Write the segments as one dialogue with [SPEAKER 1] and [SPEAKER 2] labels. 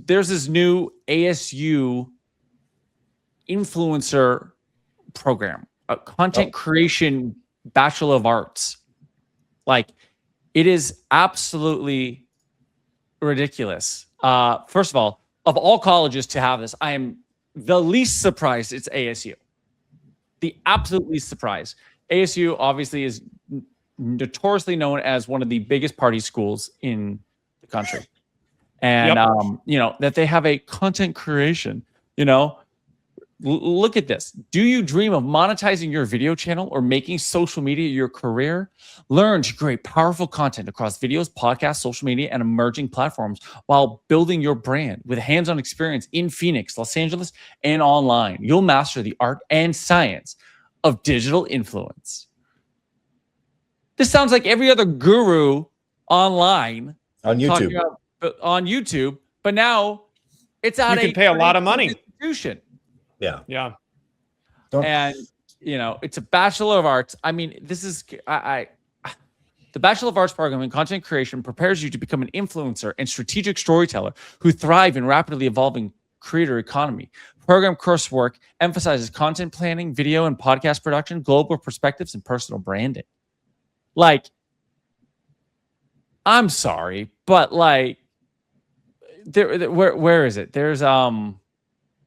[SPEAKER 1] there's this new ASU influencer program, a content creation Bachelor of Arts. Like, it is absolutely ridiculous. First of all colleges to have this, I am the least surprised it's ASU. The absolute least surprised. ASU obviously is notoriously known as one of the biggest party schools in the country. And, that they have a content creation, look at this. Do you dream of monetizing your video channel or making social media your career? Learn to create powerful content across videos, podcasts, social media, and emerging platforms while building your brand with hands-on experience in Phoenix, Los Angeles, and online. You'll master the art and science of digital influence. This sounds like every other guru online
[SPEAKER 2] on
[SPEAKER 1] YouTube, but now it's out.
[SPEAKER 3] You can pay a lot of money.
[SPEAKER 1] Institution.
[SPEAKER 3] Yeah.
[SPEAKER 1] And it's a Bachelor of Arts. I mean, this is the Bachelor of Arts program in content creation prepares you to become an influencer and strategic storyteller who thrive in rapidly evolving creator economy. Program coursework emphasizes content planning, video and podcast production, global perspectives, and personal branding. Like, I'm sorry, but like, where is it? There's
[SPEAKER 2] Don't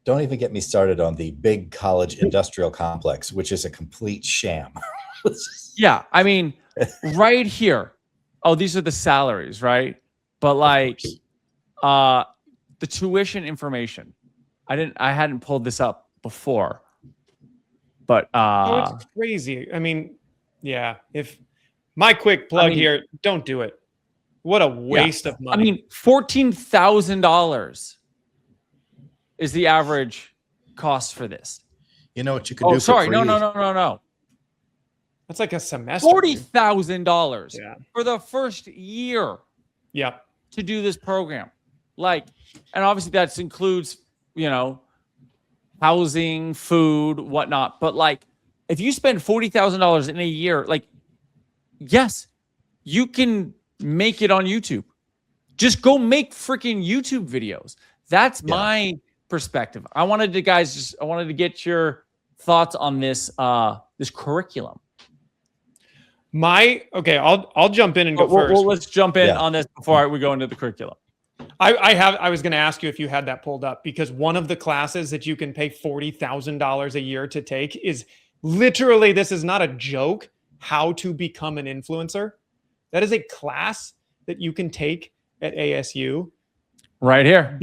[SPEAKER 2] even get me started on the big college industrial complex, which is a complete sham.
[SPEAKER 1] Yeah, I mean, right here. Oh, these are the salaries, right? But like, the tuition information. I hadn't pulled this up before, but
[SPEAKER 3] it's crazy. I mean, yeah. If my quick plug here, don't do it. What a waste of money.
[SPEAKER 1] I mean, $14,000 is the average cost for this.
[SPEAKER 2] You know what you can do?
[SPEAKER 1] Sorry, no.
[SPEAKER 3] That's like a semester.
[SPEAKER 1] $40,000 for the first year.
[SPEAKER 3] Yeah.
[SPEAKER 1] To do this program, and obviously that includes housing, food, whatnot. But like, if you spend $40,000 in a year, yes, you can make it on YouTube. Just go make freaking YouTube videos. That's my perspective. I wanted to get your thoughts on this this curriculum.
[SPEAKER 3] I'll jump in and go first.
[SPEAKER 1] Well, let's jump in on this before we go into the curriculum.
[SPEAKER 3] I was going to ask you if you had that pulled up, because one of the classes that you can pay $40,000 a year to take is literally, this is not a joke, how to become an influencer. That is a class that you can take at ASU.
[SPEAKER 1] Right here.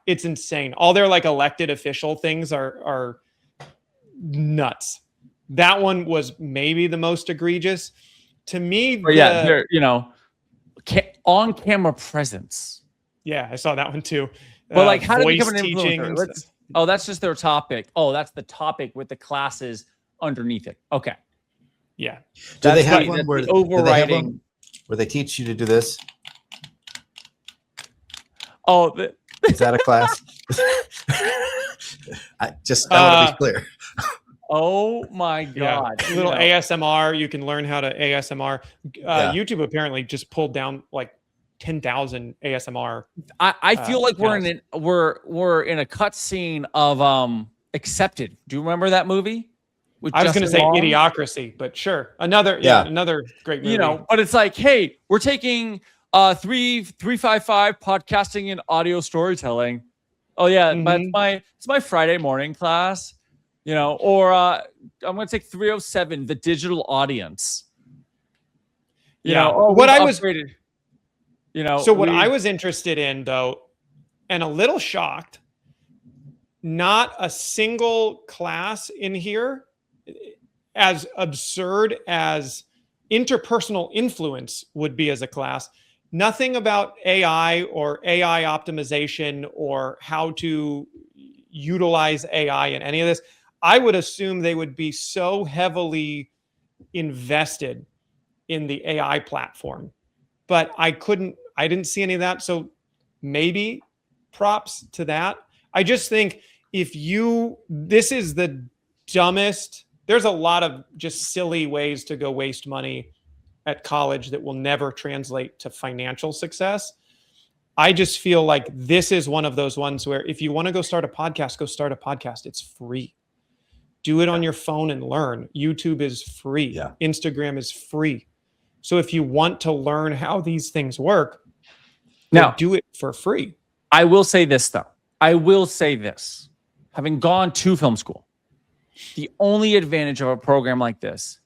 [SPEAKER 3] It's insane. All their elected official things are nuts. That one was maybe the most egregious to me.
[SPEAKER 1] On camera presence.
[SPEAKER 3] Yeah, I saw that one too.
[SPEAKER 1] But how to become an influencer? That's just their topic. Oh, that's the topic with the classes underneath it. Okay.
[SPEAKER 3] Yeah.
[SPEAKER 2] Do they have one where they teach you to do this?
[SPEAKER 1] Oh,
[SPEAKER 2] is that a class? I want to be clear.
[SPEAKER 1] Oh my God.
[SPEAKER 3] Yeah. Little ASMR. You can learn how to ASMR. YouTube apparently just pulled down 10,000 ASMR.
[SPEAKER 1] I feel like we're in a cut scene of Accepted. Do you remember that movie?
[SPEAKER 3] I was going to say Idiocracy, but sure. Another great movie.
[SPEAKER 1] But it's like, hey, we're taking 355 podcasting and audio storytelling. Oh yeah, it's my Friday morning class. Or I'm going to take 307, the digital audience.
[SPEAKER 3] What I was interested in, though, and a little shocked, not a single class in here, as absurd as interpersonal influence would be as a class, nothing about AI or AI optimization or how to utilize AI in any of this. I would assume they would be so heavily invested in the AI platform, but I didn't see any of that. So maybe props to that. I just think this is the dumbest, there's a lot of just silly ways to go waste money at college that will never translate to financial success. I just feel like this is one of those ones where if you want to go start a podcast, go start a podcast. It's free. Do it on your phone and learn. YouTube is free.
[SPEAKER 2] Yeah.
[SPEAKER 3] Instagram is free. So if you want to learn how these things work,
[SPEAKER 1] Now,
[SPEAKER 3] do it for free.
[SPEAKER 1] I will say this, though. I will say this. Having gone to film school, the only advantage of a program like this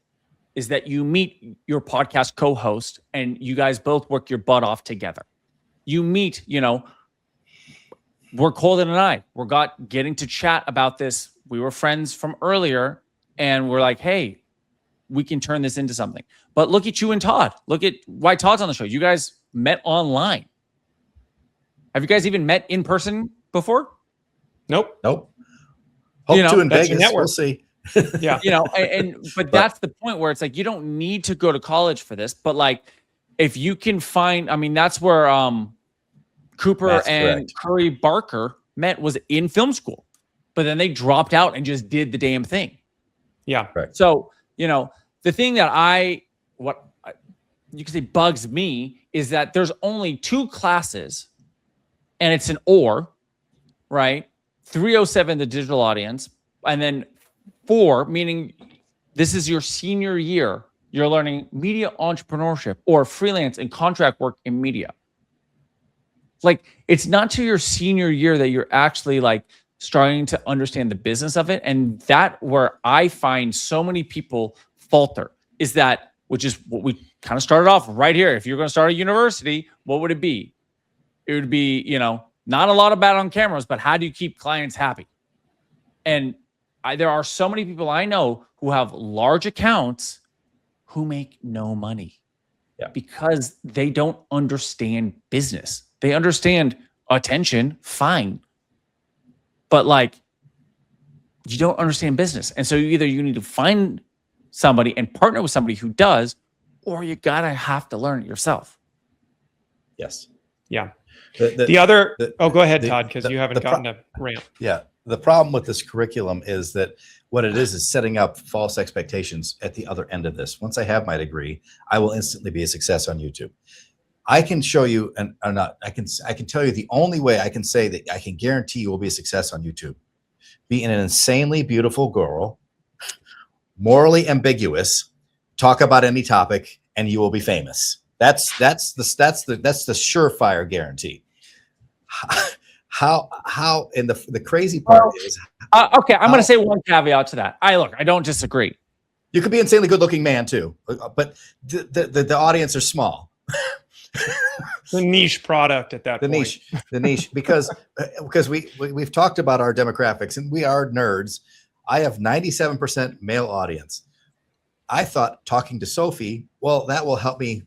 [SPEAKER 1] is that you meet your podcast co-host and you guys both work your butt off together. You meet, we're Colden and I. We're getting to chat about this. We were friends from earlier, and we're like, hey, we can turn this into something. But look at you and Todd. Look at why Todd's on the show. You guys met online. Have you guys even met in person before?
[SPEAKER 3] Nope.
[SPEAKER 2] Hope to in
[SPEAKER 3] that's your
[SPEAKER 2] Vegas.
[SPEAKER 3] network.
[SPEAKER 2] We'll see.
[SPEAKER 3] Yeah.
[SPEAKER 1] But that's the point where it's like you don't need to go to college for this. But like, if you can find, that's where Cooper
[SPEAKER 2] That's
[SPEAKER 1] and
[SPEAKER 2] correct.
[SPEAKER 1] Curry Barker met, was in film school, but then they dropped out and just did the damn thing.
[SPEAKER 3] Yeah.
[SPEAKER 2] Correct.
[SPEAKER 1] So the thing that you can say bugs me is that there's only 2 classes, and it's an or, right? 307, the digital audience, and then 4, meaning this is your senior year. You're learning media entrepreneurship or freelance and contract work in media. Like, it's not to your senior year that you're actually like starting to understand the business of it. And that where I find so many people falter is that, which is what we kind of started off right here. If you're going to start a university, what would it be? It would be, not a lot of bad on cameras, but how do you keep clients happy? And there are so many people I know who have large accounts who make no money because they don't understand business. They understand attention, fine. But like, you don't understand business. And so either you need to find somebody and partner with somebody who does, or you have to learn it yourself.
[SPEAKER 2] Yes.
[SPEAKER 3] Yeah.
[SPEAKER 2] Go
[SPEAKER 3] ahead, Todd, because you haven't gotten a rant.
[SPEAKER 2] Yeah. The problem with this curriculum is that what it is setting up false expectations at the other end of this. Once I have my degree, I will instantly be a success on YouTube. I can show you, I can tell you the only way I can say that I can guarantee you will be a success on YouTube. Be an insanely beautiful girl, morally ambiguous, talk about any topic, and you will be famous. That's the surefire guarantee. How and the crazy part is
[SPEAKER 1] okay, I'm going to say one caveat to that. I don't disagree.
[SPEAKER 2] You could be an insanely good looking man too, but the audience are small.
[SPEAKER 3] The niche product at that
[SPEAKER 2] the
[SPEAKER 3] point.
[SPEAKER 2] niche because we've talked about our demographics and we are nerds. I have 97% male audience. I thought talking to Sophie, well, that will help me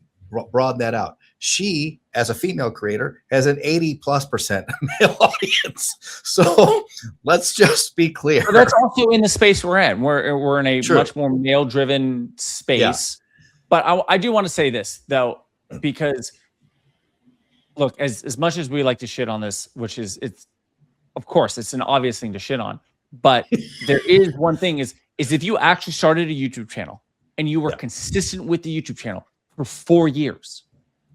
[SPEAKER 2] broaden that out. She, as a female creator, has an 80+% male audience. So let's just be clear.
[SPEAKER 1] But that's also in the space we're in. We're in a much more male-driven space. Yeah. But I do want to say this though, because look, as much as we like to shit on this, which is of course it's an obvious thing to shit on, but there is one thing is if you actually started a YouTube channel and you were consistent with the YouTube channel for 4 years.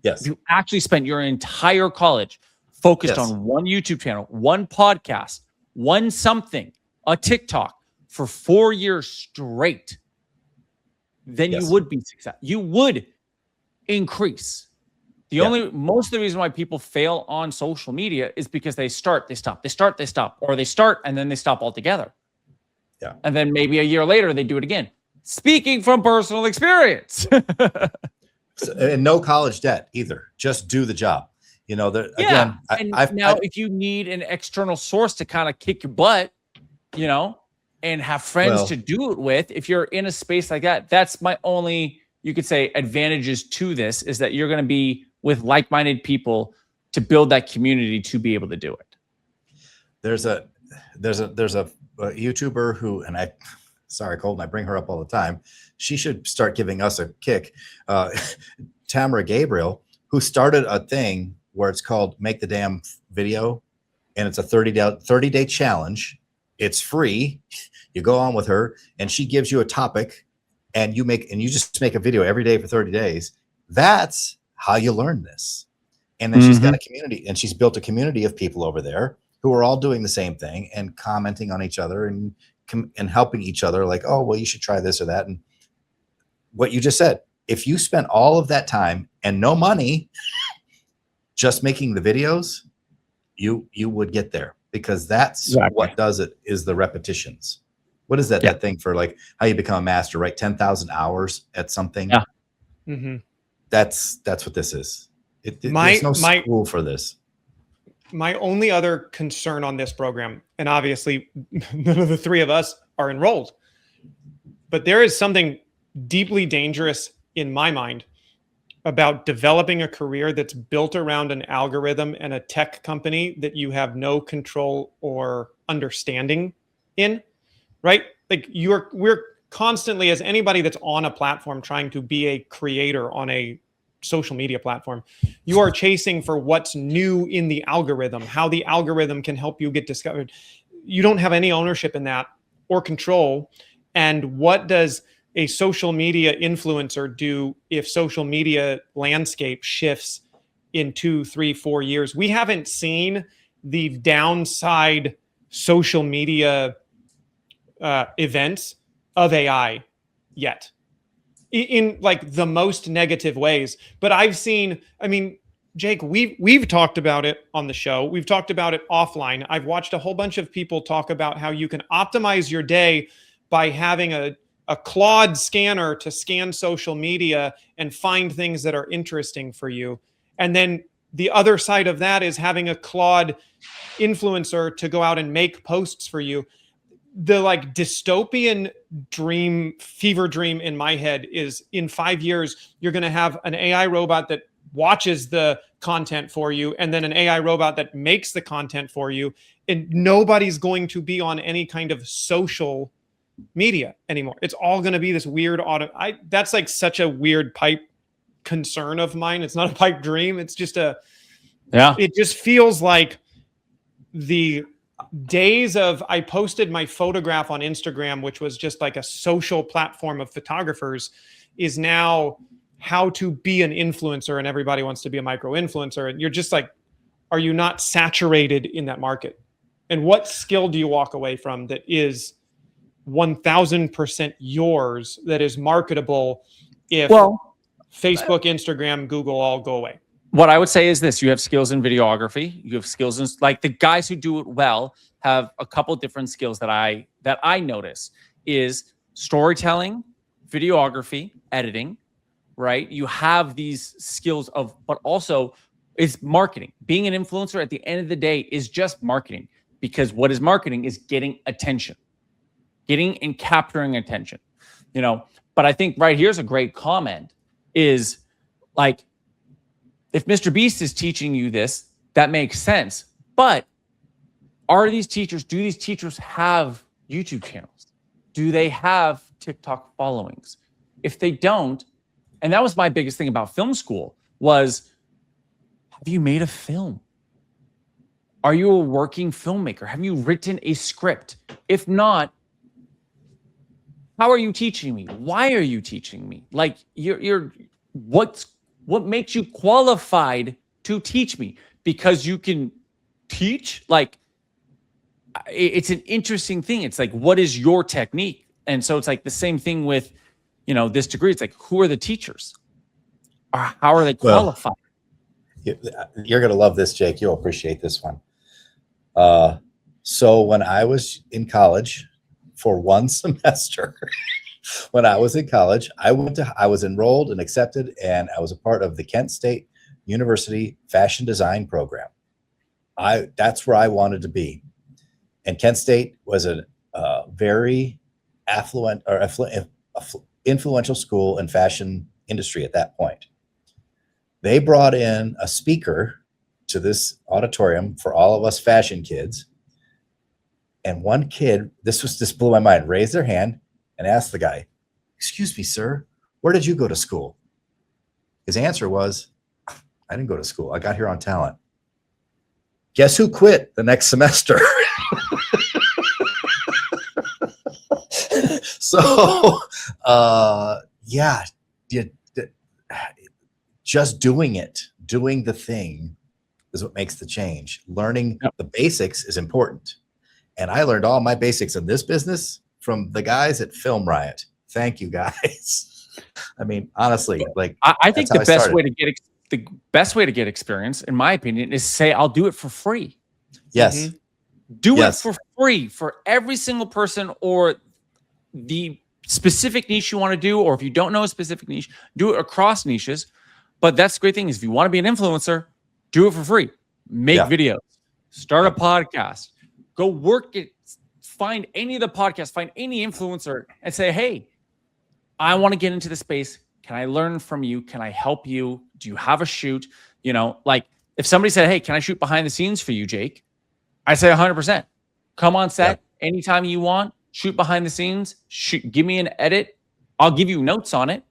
[SPEAKER 2] Yes.
[SPEAKER 1] You actually spent your entire college focused on one YouTube channel, one podcast, one something, a TikTok for 4 years straight. Then you would be successful. You would increase. Most of the reason why people fail on social media is because they start, they stop, they start, they stop, or they start and then they stop altogether.
[SPEAKER 2] Yeah.
[SPEAKER 1] And then maybe a year later they do it again. Speaking from personal experience.
[SPEAKER 2] And no college debt either. Just do the job. Again,
[SPEAKER 1] if you need an external source to kind of kick your butt, and have friends to do it with, if you're in a space like that, that's my only, you could say, advantages to this is that you're going to be with like-minded people to build that community to be able to do it. There's a
[SPEAKER 2] YouTuber who, and sorry, Colton, I bring her up all the time. She should start giving us a kick. Tamara Gabriel, who started a thing where it's called Make the Damn Video, and it's a 30-day challenge. It's free. You go on with her, and she gives you a topic, and you just make a video every day for 30 days. That's how you learn this. And then she's got a community, and she's built a community of people over there who are all doing the same thing and commenting on each other and helping each other. Like, oh, well, you should try this or that. And what you just said, if you spent all of that time and no money just making the videos, you would get there, because that's what does it, is the repetitions. What is that? That thing for like how you become a master, right? 10,000 hours at something.
[SPEAKER 3] Yeah.
[SPEAKER 2] That's what this is. There's no school for this.
[SPEAKER 3] My only other concern on this program, and obviously none of the three of us are enrolled, but there is something deeply dangerous in my mind about developing a career that's built around an algorithm and a tech company that you have no control or understanding in, right? Like we're constantly, as anybody that's on a platform trying to be a creator on a social media platform, you are chasing for what's new in the algorithm, how the algorithm can help you get discovered. You don't have any ownership in that or control. And what does a social media influencer do if social media landscape shifts in 2, 3, 4 years? We haven't seen the downside social media events of AI yet, in like the most negative ways. But I've seen, I mean, Jake, we've talked about it on the show. We've talked about it offline. I've watched a whole bunch of people talk about how you can optimize your day by having a Claude scanner to scan social media and find things that are interesting for you. And then the other side of that is having a Claude influencer to go out and make posts for you. The like dystopian dream, fever dream in my head is in 5 years, you're going to have an AI robot that watches the content for you, and then an AI robot that makes the content for you. And nobody's going to be on any kind of social media anymore. It's all going to be this weird that's like such a weird pipe concern of mine. It's not a pipe dream. It's just it just feels like the days of, I posted my photograph on Instagram, which was just like a social platform of photographers, is now how to be an influencer, and everybody wants to be a micro influencer. And you're just like, are you not saturated in that market? And what skill do you walk away from that is 1000% yours, that is marketable if Facebook, Instagram, Google all go away?
[SPEAKER 1] What I would say is this: you have skills in videography, you have skills in, like, the guys who do it well have a couple different skills that I notice is storytelling, videography, editing, right? You have these skills of, but also it's marketing. Being an influencer at the end of the day is just marketing, because what is marketing is getting attention, getting and capturing attention, you know? But I think right here's a great comment is like, if Mr. Beast is teaching you this, that makes sense. But do these teachers have YouTube channels? Do they have TikTok followings? If they don't, and that was my biggest thing about film school, was, have you made a film? Are you a working filmmaker? Have you written a script? If not, how are you teaching me? Why are you teaching me? Like, what makes you qualified to teach me? Because you can teach? Like, it's an interesting thing. It's like, what is your technique? And so it's like the same thing with, you know, this degree. It's like, who are the teachers? Or how are they qualified?
[SPEAKER 2] You're going to love this, Jake. You'll appreciate this one. So when I was in college for one semester, when I was in college, I was enrolled and accepted, and I was a part of the Kent State University fashion design program. That's where I wanted to be. And Kent State was a very affluent or influential school in fashion industry at that point. They brought in a speaker to this auditorium for all of us fashion kids. And one kid, this blew my mind, raised their hand and asked the guy, "Excuse me, sir, where did you go to school?" His answer was, "I didn't go to school. I got here on talent." Guess who quit the next semester? So, yeah, just doing it doing the thing is what makes the change. Learning
[SPEAKER 1] Yep.
[SPEAKER 2] the basics is important. And I learned all my basics in this business from the guys at Film Riot. Thank you, guys. I mean, honestly, like
[SPEAKER 1] I think
[SPEAKER 2] that's
[SPEAKER 1] the
[SPEAKER 2] how I
[SPEAKER 1] best
[SPEAKER 2] started.
[SPEAKER 1] way to get the best way to get experience, in my opinion, is say I'll do it for free.
[SPEAKER 2] Yes.
[SPEAKER 3] Mhm.
[SPEAKER 1] Do
[SPEAKER 2] Yes.
[SPEAKER 1] it for free for every single person, or the specific niche you want to do, or if you don't know a specific niche, do it across niches. But that's the great thing is if you want to be an influencer, do it for free. Make
[SPEAKER 2] Yeah.
[SPEAKER 1] videos, start a podcast, go work it, find any of the podcasts, find any influencer and say, hey, I want to get into the space. Can I learn from you? Can I help you? Do you have a shoot? You know, like if somebody said, hey, can I shoot behind the scenes for you, Jake? I say 100%. Come on set anytime you want. Shoot behind the scenes. Shoot, give me an edit. I'll give you notes on it.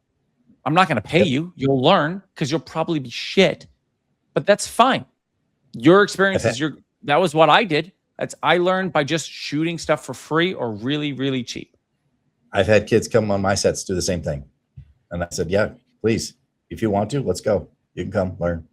[SPEAKER 1] I'm not going to pay you. You'll learn because you'll probably be shit, but that's fine. Your experience is that was what I did. I learned by just shooting stuff for free or really, really cheap.
[SPEAKER 2] I've had kids come on my sets do the same thing. And I said, yeah, please, if you want to, let's go. You can come learn.